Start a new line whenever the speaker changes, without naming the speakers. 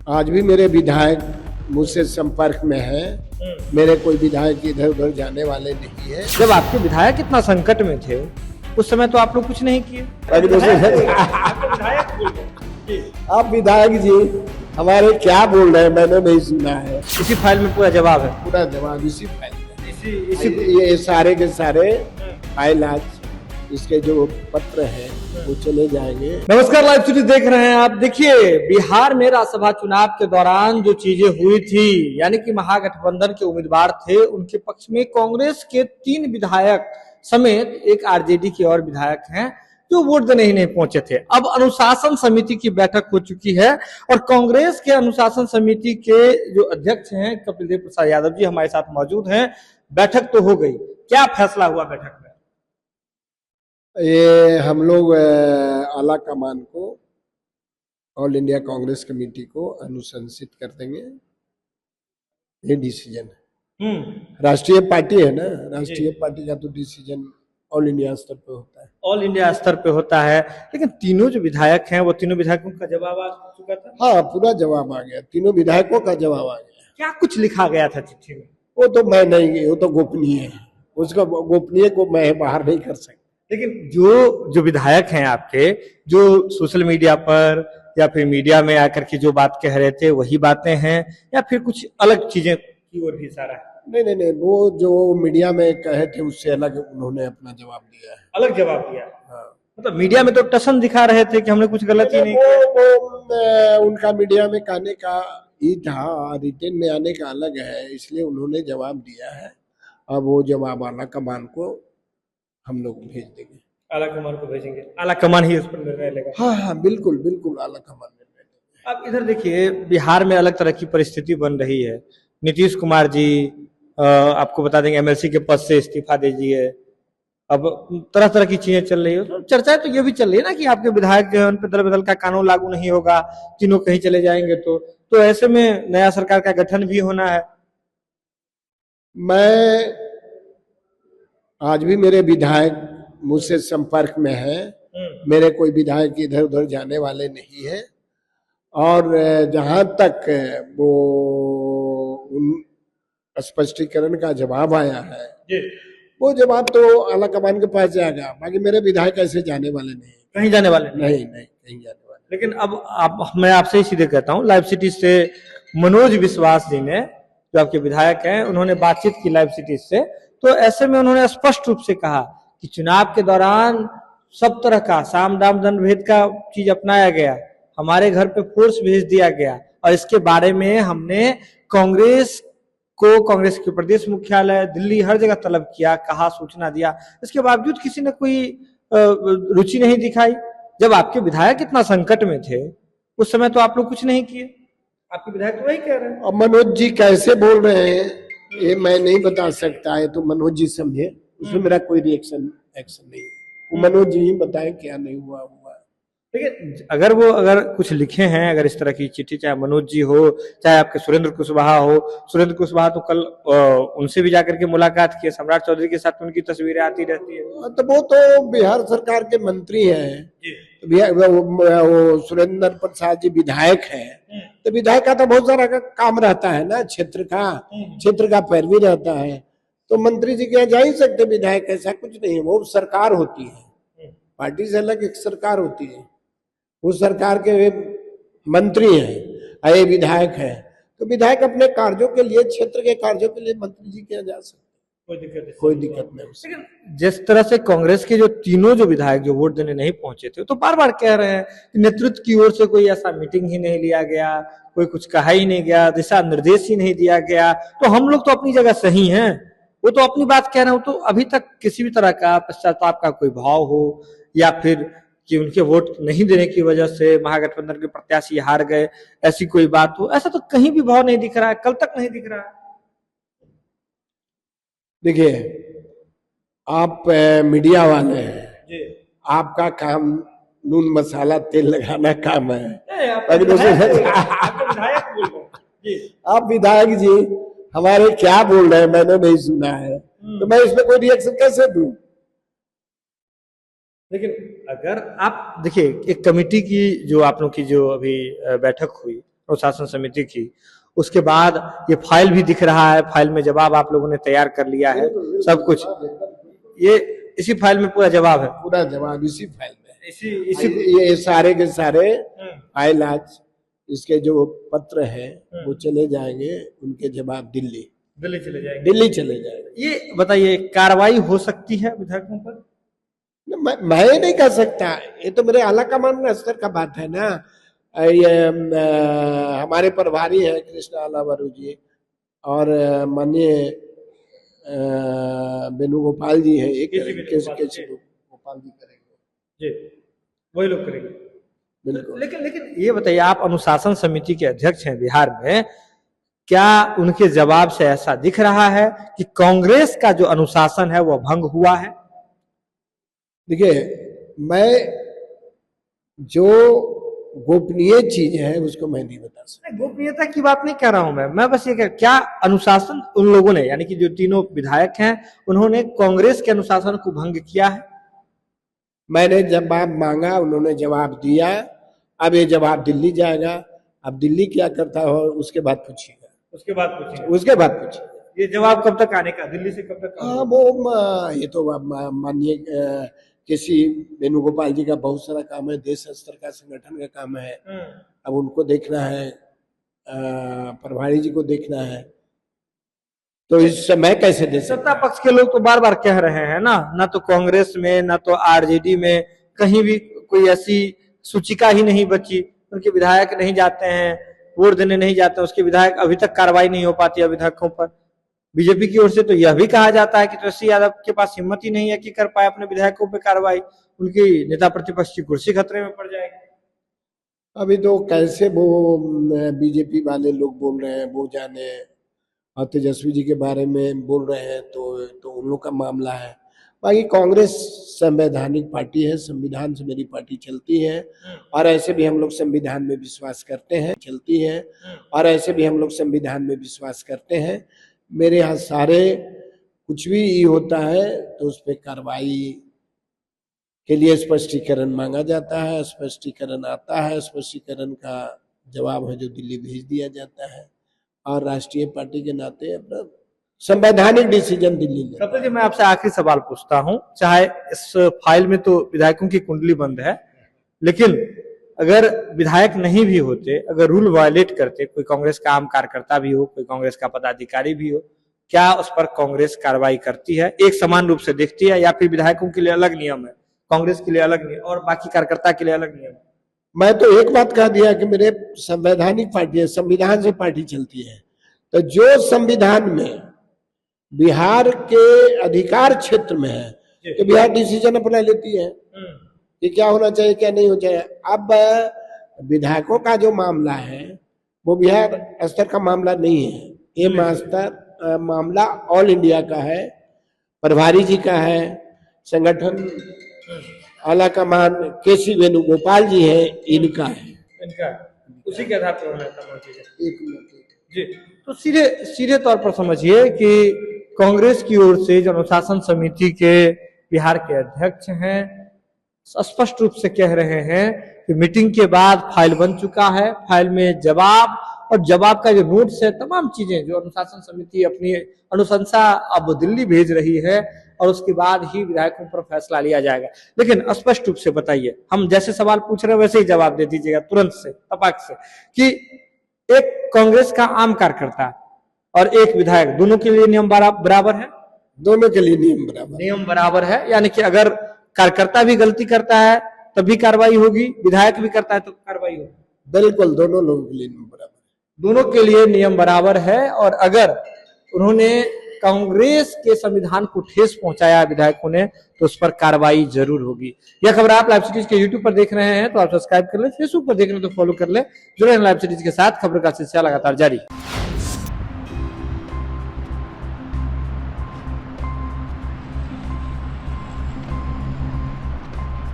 आज भी मेरे विधायक मुझसे संपर्क में है। मेरे कोई विधायक इधर उधर जाने वाले नहीं है।
जब आपके विधायक इतना संकट में थे उस समय तो आप लोग कुछ नहीं किए।
आप विधायक जी हमारे क्या बोल रहे हैं मैंने नहीं सुना है।
इसी फाइल में पूरा जवाब है।
पूरा जवाब इसी फाइल में।
इसी
ये सारे के सारे फाइल आज इसके जो पत्र हैं वो चले जाएंगे।
नमस्कार, लाइव सिटी देख रहे हैं आप। देखिए, बिहार में राज्यसभा चुनाव के दौरान जो चीजें हुई थी, यानी कि महागठबंधन के उम्मीदवार थे, उनके पक्ष में कांग्रेस के 3 विधायक समेत एक आरजेडी के और विधायक हैं जो वोट देने ही नहीं पहुंचे थे। अब अनुशासन समिति की बैठक हो चुकी है और कांग्रेस के अनुशासन समिति के जो अध्यक्ष हैं कपिल देव प्रसाद यादव जी हमारे साथ मौजूद हैं। बैठक तो हो गई, क्या फैसला हुआ बैठक में?
ये हम लोग आला कमान को, ऑल इंडिया कांग्रेस कमेटी को अनुशंसित कर देंगे। ये डिसीजन है। राष्ट्रीय पार्टी है ना, राष्ट्रीय पार्टी का तो डिसीजन ऑल इंडिया स्तर पे होता है।
ऑल इंडिया स्तर पे होता है, लेकिन तीनों जो विधायक हैं वो तीनों विधायकों का जवाब आ चुका था।
हाँ, पूरा जवाब आ गया, तीनों विधायकों का जवाब आ गया।
क्या कुछ लिखा गया था चिट्ठी में?
वो तो मैं नहीं, वो तो गोपनीय है, उसका गोपनीय को मैं बाहर नहीं कर सकता।
लेकिन जो विधायक हैं आपके, जो सोशल मीडिया पर या फिर मीडिया में आकर के जो बात कह रहे थे वही बातें हैं या फिर कुछ अलग चीजें की ओर भी इशारा है?
नहीं, वो जो मीडिया में कहे थे उससे अलग उन्होंने अपना जवाब दिया है।
अलग जवाब दिया?
हाँ।
मतलब मीडिया में तो टसन दिखा रहे थे कि हमने कुछ गलत ही नहीं किया।
वो उनका मीडिया में कहने का ही था, रिटर्न में आने का अलग है, इसलिए उन्होंने जवाब दिया है। अब वो जवाब आला कमान को हम लोग भेज देंगे।
आला कमान को भेजेंगे, आला कमान ही उस पर निर्णय लेगा।
हाँ, बिल्कुल आला कमान निर्णय लेगा।
अब इधर देखिए, बिहार में अलग तरह की परिस्थिति बन रही है। नीतीश कुमार जी आपको बता देंगे एमएलसी के पद से इस्तीफा दे दिए। अब तरह तरह की चीजें चल रही है। तो चर्चाएं तो ये भी चल रही है ना कि आपके विधायक जो है उन पर दल बदल का कानून लागू नहीं होगा, तीनों कहीं चले जाएंगे। तो ऐसे में नया सरकार का गठन भी होना है।
मैं आज भी मेरे विधायक मुझसे संपर्क में है। मेरे कोई विधायक इधर उधर जाने वाले नहीं है। और जहां तक वो उन स्पष्टीकरण का जवाब आया है वो जवाब तो आला कमान के पास जाएगा। बाकी मेरे विधायक ऐसे जाने वाले नहीं,
कहीं जाने वाले
नहीं कहीं जाने वाले।
लेकिन अब मैं आपसे ही सीधे कहता हूँ, लाइव सिटी से मनोज विश्वास जी ने, जो आपके विधायक हैं, उन्होंने बातचीत की लाइव सिटी से। तो ऐसे में उन्होंने स्पष्ट रूप से कहा कि चुनाव के दौरान सब तरह का साम दाम दंड भेद का चीज अपनाया गया, हमारे घर पे फोर्स भेज दिया गया और इसके बारे में हमने कांग्रेस के प्रदेश मुख्यालय दिल्ली हर जगह तलब किया, कहा, सूचना दिया। इसके बावजूद किसी ने कोई रुचि नहीं दिखाई। जब आपके विधायक इतना संकट में थे उस समय तो आप लोग कुछ नहीं किए। आपके विधायक तो वही कह रहे हैं।
अब मनोज जी कैसे बोल रहे हैं ये मैं नहीं बता सकता है, तो मनोज जी समझे, उसमें मेरा कोई एक्शन नहीं। वो मनोज जी ही बताएं क्या नहीं हुआ।
देखिए, अगर कुछ लिखे हैं, अगर इस तरह की चिट्ठी, चाहे मनोज जी हो चाहे आपके सुरेंद्र कुशवाहा हो। सुरेंद्र कुशवाहा तो कल उनसे भी जाकर के मुलाकात की, सम्राट चौधरी के साथ उनकी तस्वीरें आती रहती है।
तो वो तो बिहार सरकार के मंत्री हैं, वो सुरेंद्र प्रसाद जी विधायक हैं। तो विधायक का तो बहुत सारा काम रहता है ना, क्षेत्र का पैरवी रहता है। तो मंत्री जी क्या जा ही सकते विधायक? ऐसा कुछ नहीं है, वो सरकार होती है, पार्टी से अलग एक सरकार होती है। वो सरकार के मंत्री हैं, ये विधायक है। तो विधायक अपने कार्यों के लिए, क्षेत्र के कार्यों के लिए मंत्री जी क्या जा सकते, कोई दिक्कत नहीं।
लेकिन जिस तरह से कांग्रेस के जो तीनों जो विधायक जो वोट देने नहीं पहुंचे थे, तो बार बार कह रहे हैं कि नेतृत्व की ओर से कोई ऐसा मीटिंग ही नहीं लिया गया, कोई कुछ कहा ही नहीं गया, दिशा निर्देश ही नहीं दिया गया। तो हम लोग तो अपनी जगह सही हैं, वो तो अपनी बात कह रहे हो। तो अभी तक किसी भी तरह का पश्चाताप का कोई भाव हो या फिर कि उनके वोट नहीं देने की वजह से महागठबंधन के प्रत्याशी हार गए, ऐसी कोई बात हो, ऐसा तो कहीं भी भाव नहीं दिख रहा है, कल तक नहीं दिख रहा है।
देखिए, आप मीडिया वाले हैं, आपका काम नून मसाला तेल लगाना काम है। आप विधायक जी हमारे क्या बोल रहे हैं मैंने नहीं सुना है, तो मैं इसमें कोई रिएक्शन कैसे दूं?
लेकिन अगर आप देखिए, एक कमेटी की जो आप लोग की जो अभी बैठक हुई, अनुशासन समिति की। उसके बाद ये फाइल भी दिख रहा है, फाइल में जवाब आप लोगों ने तैयार कर लिया है, सब कुछ ये इसी फाइल में पूरा जवाब है,
पूरा जवाब इसी फाइल में।
इसी
ये सारे के सारे फाइल आज इसके जो पत्र है वो चले जाएंगे, उनके जवाब दिल्ली
चले जाएंगे,
दिल्ली चले जाएंगे।
ये बताइए कार्रवाई हो सकती है विधायकों पर?
मैं नहीं कर सकता, ये तो मेरे आला कमान स्तर का बात है ना। ये हमारे प्रभारी है कृष्णा आलावरू जी और माननीय वेणुगोपाल जी है, एक गोपाल जी करेंगे
जी, वही लोग करेंगे
बिल्कुल।
लेकिन ये बताइए, आप अनुशासन समिति के अध्यक्ष हैं बिहार में, क्या उनके जवाब से ऐसा दिख रहा है कि कांग्रेस का जो अनुशासन है वह भंग हुआ है?
देखिए, मैं जो गोपनीय चीज है उसको मैं नहीं बता सकता।
गोपनीयता की बात नहीं कर रहा हूं मैं बस ये क्या अनुशासन उन लोगों ने, यानी कि जो तीनों विधायक हैं, उन्होंने कांग्रेस के अनुशासन को भंग किया है?
मैंने जवाब मांगा, उन्होंने जवाब दिया, अब ये जवाब दिल्ली जाएगा। अब दिल्ली क्या करता हो उसके बाद पूछिएगा,
उसके बाद पूछिएगा,
उसके बाद पूछिएगा।
ये जवाब कब तक आने का, दिल्ली से कब तक?
हाँ, वो ये तो माननीय किसी वेणुगोपाल जी का बहुत सारा काम है, देश स्तर का संगठन का काम है, अब उनको देखना है, प्रभारी जी को देखना है, तो इस समय कैसे दे सकते?
सत्ता पक्ष के लोग तो बार बार कह रहे हैं ना तो कांग्रेस में ना तो आरजेडी में कहीं भी कोई ऐसी सूचिका ही नहीं बची, उनके विधायक नहीं जाते हैं, वोट देने नहीं जाते, उसके विधायक अभी तक कार्रवाई नहीं हो पाती है विधायकों पर। बीजेपी की ओर से तो यह भी कहा जाता है कि तेजस्वी यादव के पास हिम्मत ही नहीं है कि कर पाए अपने विधायकों पर कार्रवाई, उनकी नेता प्रतिपक्ष की कुर्सी खतरे में पड़ जाएगी।
अभी तो कैसे वो बीजेपी वाले लोग बोल रहे हैं, वो जाने, और तेजस्वी जी के बारे में बोल रहे हैं तो उन लोग का मामला है। बाकी कांग्रेस संवैधानिक पार्टी है, संविधान से मेरी पार्टी चलती है, और ऐसे भी हम लोग संविधान में विश्वास करते हैं, चलती है, और ऐसे भी हम लोग संविधान में विश्वास करते हैं। मेरे यहाँ सारे कुछ भी होता है तो उस पर कार्रवाई के लिए स्पष्टीकरण मांगा जाता है, स्पष्टीकरण आता है, स्पष्टीकरण का जवाब है जो दिल्ली भेज दिया जाता है, और राष्ट्रीय पार्टी के नाते अपना संवैधानिक डिसीजन दिल्ली ले।
सत्य जी, मैं आपसे आखिरी सवाल पूछता हूं, चाहे इस फाइल में तो विधायकों की कुंडली बंद है, लेकिन अगर विधायक नहीं भी होते, अगर रूल वायलेट करते, कोई कांग्रेस का आम कार्यकर्ता भी हो, कोई कांग्रेस का पदाधिकारी भी हो, क्या उस पर कांग्रेस कार्रवाई करती है, एक समान रूप से देखती है, या फिर विधायकों के लिए अलग नियम है, कांग्रेस के लिए अलग नियम और बाकी कार्यकर्ता के लिए अलग नियम?
मैं तो एक बात कह दिया कि मेरे संवैधानिक पार्टी है, संविधान से पार्टी चलती है, तो जो संविधान में बिहार के अधिकार क्षेत्र में है तो बिहार डिसीजन अपना लेती है कि क्या होना चाहिए क्या नहीं होना चाहिए। अब विधायकों का जो मामला है वो बिहार स्तर का मामला नहीं है, ये मामला ऑल इंडिया का है, प्रभारी जी का है, संगठन आला कमान केसी वेणुगोपाल जी है, इनका है,
उसी के आधार पर एक जी। तो सीधे तौर पर समझिए कि कांग्रेस की ओर से जो अनुशासन समिति के बिहार के अध्यक्ष हैं स्पष्ट रूप से कह रहे हैं कि मीटिंग के बाद फाइल बन चुका है, फाइल में जवाब और जवाब का जो नोट्स है, तमाम चीजें जो अनुशासन समिति अपनी अनुशंसा अब दिल्ली भेज रही है, और उसके बाद ही विधायकों पर फैसला लिया जाएगा। लेकिन स्पष्ट रूप से बताइए, हम जैसे सवाल पूछ रहे हैं वैसे ही जवाब दे दीजिएगा तुरंत से, तपाक से, कि एक कांग्रेस का आम कार्यकर्ता और एक विधायक, दोनों के लिए नियम बराबर है?
दोनों के लिए नियम बराबर
है, यानी कि अगर कार्यकर्ता भी गलती करता है तभी कार्रवाई होगी, विधायक भी करता है तो कार्रवाई होगी?
बिल्कुल, दोनों लोगों के लिए नियम बराबर,
दोनों के लिए नियम बराबर है। और अगर उन्होंने कांग्रेस के संविधान को ठेस पहुंचाया विधायकों ने तो उस पर कार्रवाई जरूर होगी। यह खबर आप लाइव सिटीज के यूट्यूब पर देख रहे हैं तो आप सब्सक्राइब कर ले, फेसबुक पर देख रहे हैं तो फॉलो कर ले, जुड़े हैं लाइव सिटीज के साथ, खबर का सिलसिला लगातार जारी।